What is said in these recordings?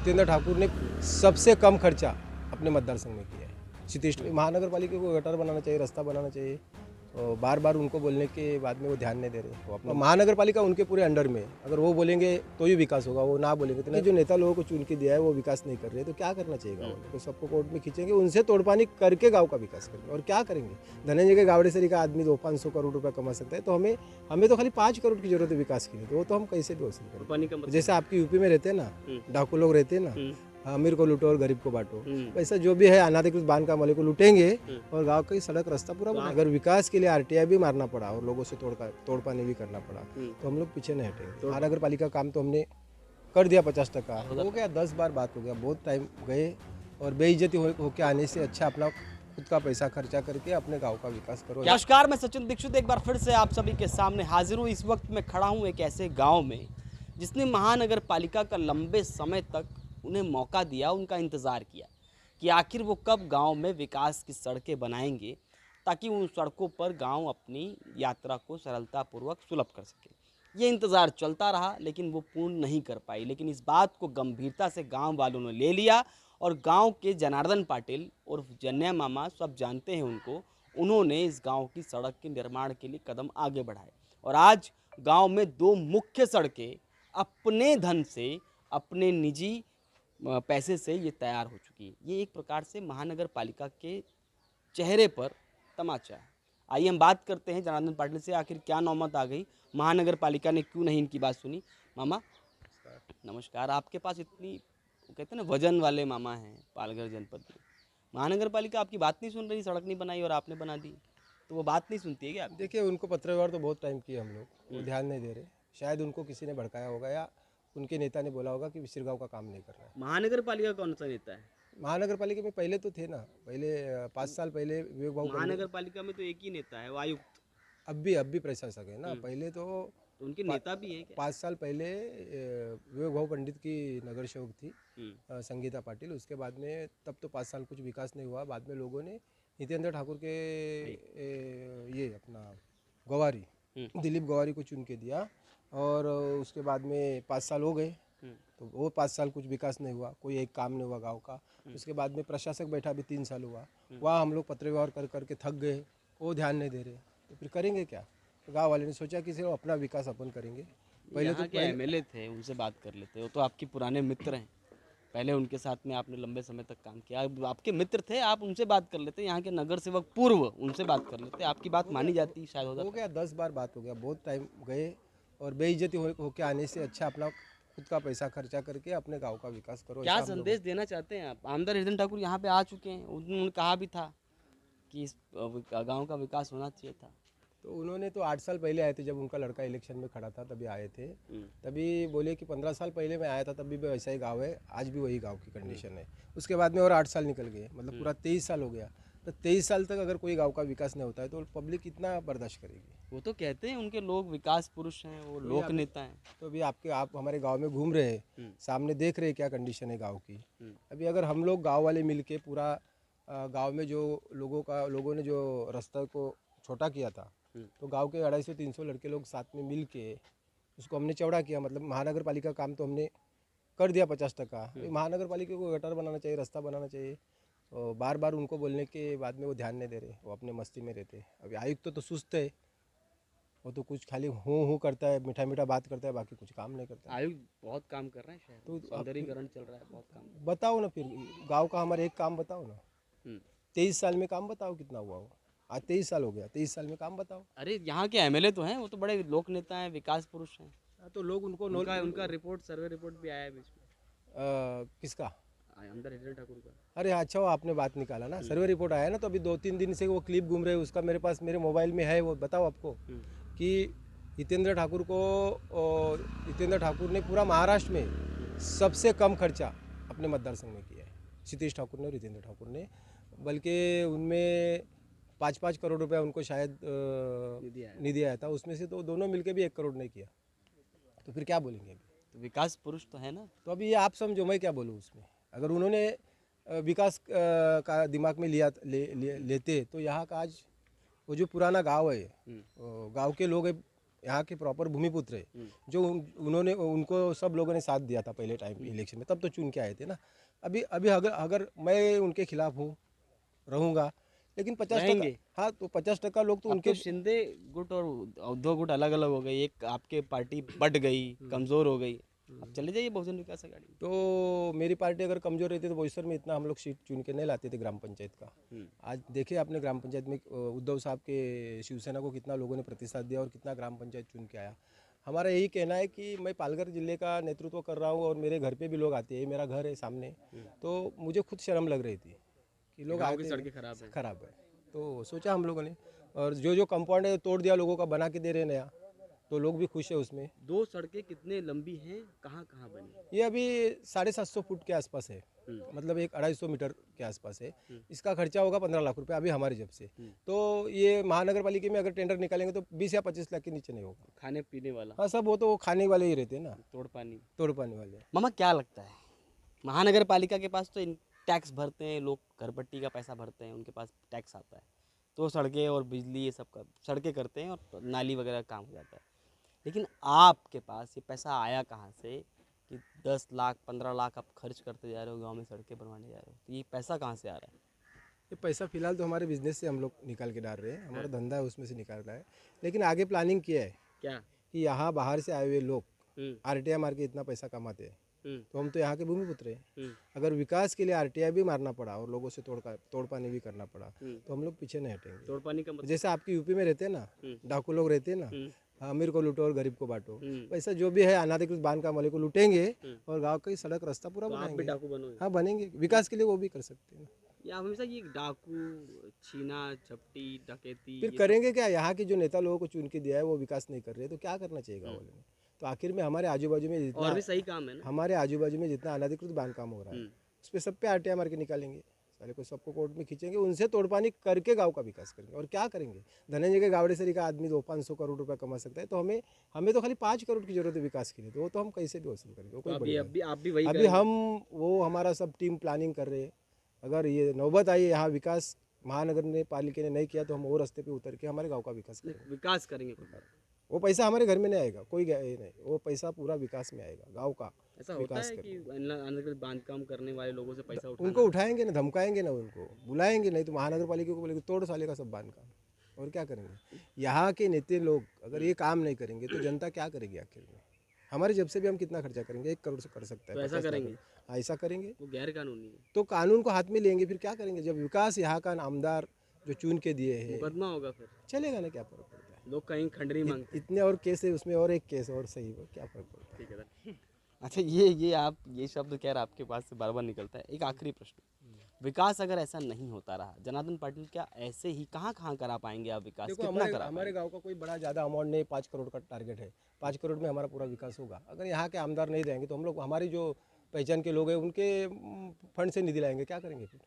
हितेंद्र ठाकुर ने सबसे कम खर्चा अपने मतदार संघ में किया है। क्षितिज महानगर पालिका को गटर बनाना चाहिए, रास्ता बनाना चाहिए, और बार बार उनको बोलने के बाद में वो ध्यान नहीं दे रहे। वो अपना महानगर पालिका उनके पूरे अंडर में, अगर वो बोलेंगे तो ही विकास होगा, वो ना बोलेंगे तो नहीं। जो नेता लोगों को चुन के दिया है वो विकास नहीं कर रहे तो क्या करना चाहिए गाँव में? तो सबको कोर्ट में खींचेंगे, उनसे तोड़पानी करके गाँव का विकास करेंगे। और क्या करेंगे? धनंजय के गावड़ेसरी का आदमी 200-500 करोड़ रुपया कमा सकता है, तो हमें तो खाली 5 करोड़ की जरूरत है विकास के लिए, तो वो तो हम कैसे भी वसूल करें? जैसे आपकी यूपी में रहते हैं ना, डाकू लोग रहते हैं ना, अमीर को लूटो और गरीब को बांटो, वैसा जो भी है अनाधिकृत बांध का मालिक को लूटेंगे और गांव की सड़क रास्ता पूरा बना। अगर विकास के लिए आरटीआई भी मारना पड़ा और लोगों से तोड़पानी भी करना पड़ा तो हम लोग पीछे नहीं हटेंगे। महानगर पालिका काम तो हमने कर दिया 50%। हो गया 10 बार बात हो गया, बहुत टाइम गए, और बेइज्जती होके आने से अच्छा अपना खुद का पैसा खर्चा करके अपने गाँव का विकास करो। नमस्कार, मैं सचिन दीक्षित एक बार फिर से आप सभी के सामने हाजिर हूँ। इस वक्त मैं खड़ा हूँ एक ऐसे गाँव में जिसने महानगर पालिका का लंबे समय तक उन्हें मौका दिया, उनका इंतज़ार किया कि आखिर वो कब गांव में विकास की सड़कें बनाएंगे ताकि उन सड़कों पर गांव अपनी यात्रा को सरलतापूर्वक सुलभ कर सके। ये इंतज़ार चलता रहा लेकिन वो पूर्ण नहीं कर पाई। लेकिन इस बात को गंभीरता से गांव वालों ने ले लिया और गांव के जनार्दन पाटिल और जन्या मामा, सब जानते हैं उनको, उन्होंने इस गाँव की सड़क के निर्माण के लिए कदम आगे बढ़ाए और आज गाँव में 2 मुख्य सड़कें अपने धन से, अपने निजी पैसे से ये तैयार हो चुकी है। ये एक प्रकार से महानगर पालिका के चेहरे पर तमाचा है। आइए हम बात करते हैं जनार्दन पाटिल से, आखिर क्या नौबत आ गई, महानगर पालिका ने क्यों नहीं इनकी बात सुनी। मामा नमस्कार। आपके पास इतनी, कहते हैं ना, वजन वाले मामा हैं पालघर जनपद में, महानगर पालिका आपकी बात नहीं सुन रही, सड़क नहीं बनाई और आपने बना दी, तो वो बात नहीं सुनती है क्या? देखिए, उनको पत्र व्यवहार तो बहुत टाइम किए हम लोग, वो ध्यान नहीं दे रहे। शायद उनको किसी ने भड़काया होगा या उनके नेता ने बोला होगा कि विसिरगांव का काम नहीं कर रहा है। महानगर पालिका कौन सा नेता है? महानगर पालिका में पहले तो थे ना, पहले 5 साल पहले विवेक बाबू महानगर पालिका में तो एक ही नेता है, वो आयुक्त। अब भी प्रशासक है ना। पहले तो उनके नेता भी हैं क्या? 5 साल पहले विवेक बाबू पंडित की नगर सेवक थी संगीता पाटिल। उसके बाद में तब तो 5 साल कुछ विकास नहीं हुआ। बाद में लोगों ने हितेंद्र ठाकुर के ये अपना गवारी, दिलीप गवारी को चुन के दिया, और उसके बाद में 5 साल हो गए तो वो 5 साल कुछ विकास नहीं हुआ, कोई एक काम नहीं हुआ गांव का। उसके बाद में प्रशासक बैठा भी 3 साल हुआ, वहाँ हम लोग पत्र व्यवहार कर करके थक गए, वो ध्यान नहीं दे रहे, तो फिर करेंगे क्या? तो गाँव वाले ने सोचा कि सिर्फ अपना विकास अपन करेंगे। पहले तो एमएलए थे, उनसे बात कर लेते हो, तो आपके पुराने मित्र हैं, पहले उनके साथ में आपने लंबे समय तक काम किया, आपके मित्र थे, आप उनसे बात कर लेते, यहाँ के नगर सेवक पूर्व, उनसे बात कर लेते, आपकी बात मानी जाती शायद। हो गया 10 बार बात हो गया, बहुत टाइम गए, और बेइज्जती होके आने से अच्छा अपना खुद का पैसा खर्चा करके अपने गांव का विकास करो। क्या संदेश देना चाहते हैं आप? आमदार हितेंद्र ठाकुर यहाँ पे आ चुके हैं, उन्होंने कहा भी था कि इस गांव का विकास होना चाहिए था। तो उन्होंने तो 8 साल पहले आए थे, जब उनका लड़का इलेक्शन में खड़ा था तभी आए थे। तभी बोले कि 15 साल पहले मैं आया था तभी भी वैसा ही गाँव है, आज भी वही गाँव की कंडीशन है। उसके बाद में और 8 साल निकल गए, मतलब पूरा 23 साल हो गया। तो 23 साल तक अगर कोई गांव का विकास नहीं होता है तो पब्लिक कितना बर्दाश्त करेगी? वो तो कहते हैं उनके लोग विकास पुरुष हैं, वो लोक नेता हैं। तो अभी आप हमारे गांव में घूम रहे हैं, सामने देख रहे हैं क्या कंडीशन है गांव की। अभी अगर हम लोग गांव वाले मिलके पूरा गांव में जो लोगों ने जो रास्ता को छोटा किया था, तो गांव के 250-300 लड़के लोग साथ में मिल के उसको हमने चौड़ा किया। मतलब महानगर पालिका काम तो हमने कर दिया 50%। महानगर पालिका को गटर बनाना चाहिए, रास्ता बनाना चाहिए, और बार बार उनको बोलने के बाद में वो ध्यान नहीं दे रहे, वो अपने मस्ती में रहते। अभी आयुक्त तो सुस्त है, वो तो कुछ खाली हूँ करता है, मीठा मीठा बात करता है, बाकी कुछ काम नहीं करता है। आयुक्त बहुत काम कर रहे हैं शहर, तो सौंदर्यीकरण चल रहा है, बहुत काम। बताओ ना फिर गांव का हमारे एक काम बताओ ना। 23 साल में काम बताओ कितना हुआ हो? आज 23 साल हो गया, 23 साल में काम बताओ। अरे यहाँ के एमएलए तो हैं, वो तो बड़े लोक नेता हैं, विकास पुरुष हैं। तो लोग उनको उनका रिपोर्ट, सर्वे रिपोर्ट भी आया है बीच में। किसका? आमदार हितेंद्र ठाकुर का। अरे अच्छा, वो आपने बात निकाला ना, सर्वे रिपोर्ट आया ना, तो अभी 2-3 दिन से वो क्लिप घूम रहे हैं, उसका मेरे पास मेरे मोबाइल में है। वो बताओ आपको कि हितेंद्र ठाकुर ने पूरा महाराष्ट्र में सबसे कम खर्चा अपने मतदार संघ में किया है, क्षितिज ठाकुर ने और हितेंद्र ठाकुर ने। बल्कि उनमें 5-5 करोड़ रुपया उनको शायद निधि आया था, उसमें से तो दोनों मिलके भी 1 करोड़ नहीं किया, तो फिर क्या बोलेंगे? अभी तो विकास पुरुष तो है ना। तो अभी ये आप समझो, मैं क्या बोलूँ उसमें? अगर उन्होंने विकास का दिमाग में लेते तो यहाँ का आज वो जो पुराना गांव है, गांव के लोग यहाँ के प्रॉपर भूमिपुत्र है, जो उन्होंने उनको सब लोगों ने साथ दिया था पहले टाइम पे इलेक्शन में, तब तो चुन के आए थे ना। अभी अभी अगर मैं उनके खिलाफ हूँ, रहूँगा, लेकिन 50% रहेंगे? हाँ, तो 50% लोग तो अब उनके तो शिंदे गुट और उद्धव गुट अलग अलग हो गई, एक आपके पार्टी बट गई, कमजोर हो गई। अब चले जाइए बहुजन विकास आघाड़ी में। तो मेरी पार्टी अगर कमजोर रहती तो बोईसर में इतना हम लोग सीट चुन के नहीं लाते थे ग्राम पंचायत का। आज देखिए आपने ग्राम पंचायत में उद्धव साहब के शिवसेना को कितना लोगों ने प्रतिसाद दिया और कितना ग्राम पंचायत चुन के आया। हमारा यही कहना है कि मैं पालघर जिले का नेतृत्व कर रहा हूँ और मेरे घर पे भी लोग आते हैं, मेरा घर है सामने, तो मुझे खुद शर्म लग रही थी कि लोग गाँव की आते सड़कें खराब है। खराब है। तो सोचा हम लोगों ने, और जो कंपाउंड है तोड़ दिया, लोगों का बना के दे रहे नया, तो लोग भी खुश है उसमें। 2 सड़कें कितने लंबी हैं, कहाँ कहाँ बनी? ये अभी 750 फुट के आसपास है, मतलब एक 250 मीटर के आसपास है। इसका खर्चा होगा 15 लाख रुपए अभी हमारी जब से। तो ये महानगर पालिका में अगर टेंडर निकालेंगे तो 20 या 25 लाख के नीचे नहीं होगा। खाने पीने वाला, हाँ, सब वो तो खाने वाले ही रहते हैं ना, तोड़ पानी वाले। मामा क्या लगता है, महानगर पालिका के पास तो टैक्स भरते हैं लोग, घर पट्टी का पैसा भरते हैं, उनके पास टैक्स आता है, तो सड़कें और बिजली ये सब का सड़कें करते हैं और नाली वगैरह का काम हो जाता है। लेकिन आपके पास ये पैसा आया कहाँ से कि 10 लाख 15 लाख आप खर्च करते जा रहे हो, गांव में सड़कें बनवाने जा रहे हो, तो ये पैसा कहाँ से आ रहा है? ये पैसा फिलहाल तो हमारे बिजनेस से हम लोग निकाल के डाल रहे हैं, हमारा धंधा है उसमें से निकाल रहा है। लेकिन आगे प्लानिंग किया है क्या कि यहाँ बाहर से आए हुए लोग आरटीआई मार के इतना पैसा कमाते हैं, तो हम तो यहाँ के भूमिपुत्र हैं। अगर विकास के लिए आरटीआई भी मारना पड़ा और लोगों से तोड़ पानी भी करना पड़ा, तो हम लोग पीछे नहीं हटेंगे। तोड़ पानी का मतलब जैसे आपकी यूपी में रहते हैं ना, डाकू लोग रहते हैं ना, अमीर को लूटो और गरीब को बांटो, वैसा जो भी है अनाधिकृत बांध काम वाले को लूटेंगे और गांव का सड़क रास्ता पूरा तो आप भी बनाएंगे। डाकू बनोगे? हाँ, बनेंगे, विकास के लिए वो भी कर सकते हैं। या हमेशा ये डाकू, छीना झपटी, डकैती फिर करेंगे क्या? यहाँ के जो नेता लोगों को चुन के दिया है वो विकास नहीं कर रहे, तो क्या करना चाहिए गाँव वाले ने? तो आखिर में हमारे आजू बाजू में जितना और भी सही काम है ना, हमारे आजू बाजू में जितना अनाधिकृत बांध काम हो रहा है उस पर सब पे आरटीआई मार के निकालेंगे, साले को सबको कोर्ट में खींचेंगे, उनसे तोड़पानी करके गांव का विकास करेंगे। और क्या करेंगे? धनंजय के गावड़ेसरी का आदमी 200-500 करोड़ रुपया कमा सकता है, तो हमें तो खाली 5 करोड़ की जरूरत है विकास के लिए, तो वो तो हम कैसे भी वसूल करेंगे। वो कोई बड़ी बात आप भी वही अभी हम वो हमारा सब टीम प्लानिंग कर रहे हैं। अगर ये नौबत आई यहाँ विकास महानगर ने पालिका ने नहीं किया, तो हम वो रास्ते पे उतर के हमारे गाँव का विकास करेंगे। विकास करेंगे। वो पैसा हमारे घर में नहीं आएगा, कोई ये नहीं, वो पैसा पूरा विकास में आएगा, गांव का ऐसा होता विकास है कि अनधिकृत बांध काम करने वाले लोगों से पैसा उनको उठाएंगे ना, धमकाएंगे ना, उनको बुलाएंगे, नहीं तो महानगर पालिका को बोलेंगे तोड़ साले का सब बांध काम। और क्या करेंगे? यहाँ के नेता लोग अगर ये काम नहीं करेंगे तो जनता क्या करेगी आखिर में? हमारे जब से भी हम कितना खर्चा करेंगे, 1 करोड़ से कर सकता है। तो ऐसा करेंगे? ऐसा करेंगे वो गैर कानूनी है, तो कानून को हाथ में लेंगे, फिर क्या करेंगे? जब विकास यहाँ का आमदार जो चुन के दिए हैं, मुकदमा होगा, फिर चलेगा ना, क्या फर्क पड़ता है? लोग कहीं खंडरी मांगते इतने और केस है उसमें, और एक केस और सही हो, क्या फर्क पड़ता है? ठीक है सर। अच्छा, ये शब्द खैर आपके पास से बार बार निकलता है। एक आखिरी प्रश्न, विकास अगर ऐसा नहीं होता रहा, जनार्दन पाटिल क्या ऐसे ही कहाँ कहाँ करा पाएंगे आप विकास? देखो, कितना करा हमारे गांव का कोई बड़ा ज़्यादा अमाउंट नहीं, 5 करोड़ का टारगेट है, 5 करोड़ में हमारा पूरा विकास होगा। अगर यहाँ के आमदार नहीं रहेंगे तो हम लोग, हमारी जो पहचान के लोग हैं उनके फंड से निधि लाएंगे, क्या करेंगे फिर?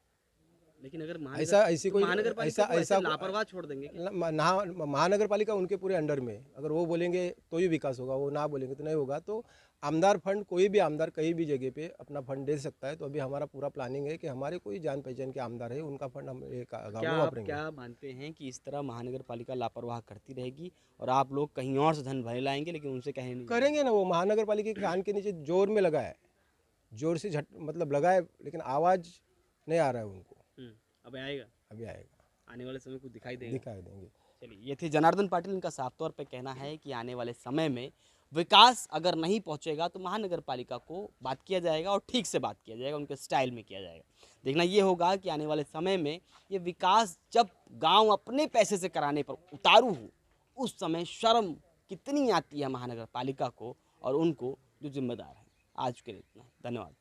लेकिन अगर ऐसी कोई महानगर पालिका को ऐसे लापरवाह छोड़ देंगे क्या? महानगर पालिका उनके पूरे अंडर में, अगर वो बोलेंगे तो ही विकास होगा, वो ना बोलेंगे तो नहीं होगा। तो आमदार फंड, कोई भी आमदार कहीं भी जगह पे अपना फंड दे सकता है। तो अभी हमारा पूरा प्लानिंग है कि हमारे कोई जान पहचान के आमदार है, उनका फंड हम गाँव में वापरेंगे। क्या मानते हैं कि इस तरह महानगर पालिका लापरवाह करती रहेगी और आप लोग कहीं और से धन भरे लाएंगे, लेकिन उनसे कहें नहीं करेंगे ना? वो महानगर पालिका के कान के नीचे जोर में लगा है, जोर से मतलब लगा है, लेकिन आवाज़ नहीं आ रहा है उनको। अब आएगा, अभी आएगा, आने वाले समय को दिखाई देंगे। चलिए, ये थे जनार्दन पाटिल। इनका साफ तौर पे कहना है कि आने वाले समय में विकास अगर नहीं पहुंचेगा तो महानगर पालिका को बात किया जाएगा और ठीक से बात किया जाएगा, उनके स्टाइल में किया जाएगा। देखना ये होगा कि आने वाले समय में ये विकास जब गांव अपने पैसे से कराने पर उतारू हो, उस समय शर्म कितनी आती है महानगर पालिका को और उनको जो जिम्मेदार हैं। आज के लिए इतना, धन्यवाद।